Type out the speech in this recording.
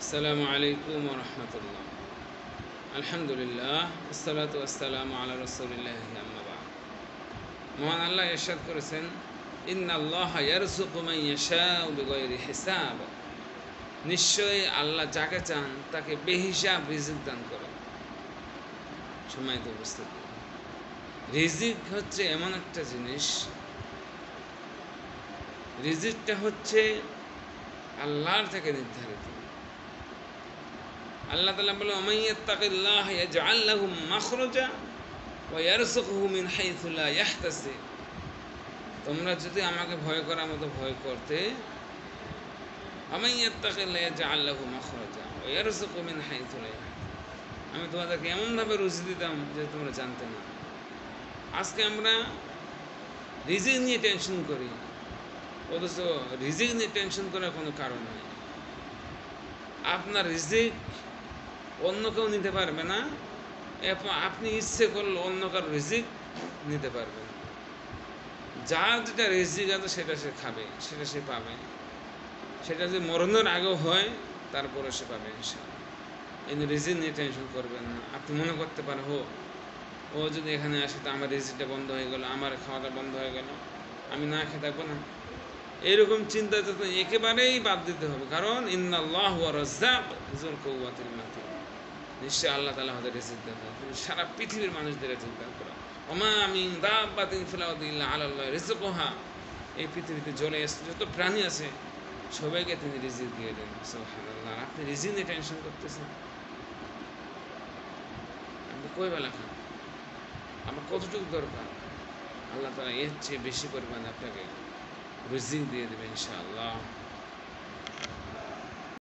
আসসালামু আলাইকুম ওয়া রাহমাতুল্লাহ। আলহামদুলিল্লাহ, আসসালাতু ওয়াসসালামু আলা রাসূলিল্লাহি আম্মা বা'দ। মহান আল্লাহ ইরশাদ করেছেন, ইন্নাল্লাহা ইয়ারযুকু মান ইয়াশাউ বিগাইরি হিসাব। নিশ্চয়ই আল্লাহ যাকে চান তাকে বেহিসাব রিজিক দান করেন। সম্মানিত উপস্থিতি, রিজিক হচ্ছে এমন একটা জিনিস, রিজিকটা হচ্ছে আল্লাহর থেকে নির্ধারিত। আল্লাহ তাআলা বলেন, ওয়া মান ইয়াত্তাকিল্লাহ ইয়াজআল লাহু মাখরাজা ওয়া ইয়ারযুকহু মিন হাইথু লা ইয়াহতাসিব। তোমরা যদি আমাকে ভয় করার মতো ভয় করতে, ওয়া মান ইয়াত্তাকিল্লাহ ইয়াজআল লাহু মাখরাজা ওয়া ইয়ারযুকহু মিন হাইথু লা ইয়াহতাসিব, আমি তোমাদেরকে এমনভাবে রুজি দিতাম যে তোমরা জানতে না। আজকে আমরা রিজিক নিয়ে টেনশন করি, অথচ রিজিক নিয়ে টেনশন করার কোনো কারণ নেই। আপনার রিজিক অন্য কেউ নিতে পারবে না, আপনি ইচ্ছে করলে অন্য কারো রিজিক নিতে পারবেন। যার যেটা রিজিক আছে সেটা সে খাবে, সেটা সে পাবে। সেটা যদি মরণের আগেও হয় তারপরে সে পাবে ইনশাআল্লাহ। এই রিজিক নিয়ে টেনশন করবেন না। আপনি মনে করতে পারেন, ও যদি এখানে আসে তো আমার রিজিকটা বন্ধ হয়ে গেল, আমার খাওয়াটা বন্ধ হয়ে গেল, আমি না খেয়ে থাকবো না। এইরকম চিন্তা তো একেবারেই বাদ দিতে হবে, কারণ ইন্নাল্লাহু ওয়া রাজ্জাক যুল কুওয়াতিল মাতিন। নিশ্চয় আল্লাহ তাআলা আমাদের রিজিক দান করেন, সারা পৃথিবীর মানুষদের রিজিক দান করেন। ওমা মিন দাব্বাতিন ফিল আরদি ইল্লা আলাল্লাহি রিজকুহা। এই পৃথিবীতে জলে যত প্রাণী আছে সবাইকে তিনি রিজিক দিয়ে দেন। সুবহানাল্লাহ। আপনি রিজিক নিয়ে টেনশন করতেছেন, আপনি কই বেলা খান, আমার কতটুকু দরকার? আল্লাহ তাআলা এর চেয়ে বেশি পরিমাণে আপনাকে রিজিক দিয়ে দেবেন ইনশাআল্লাহ।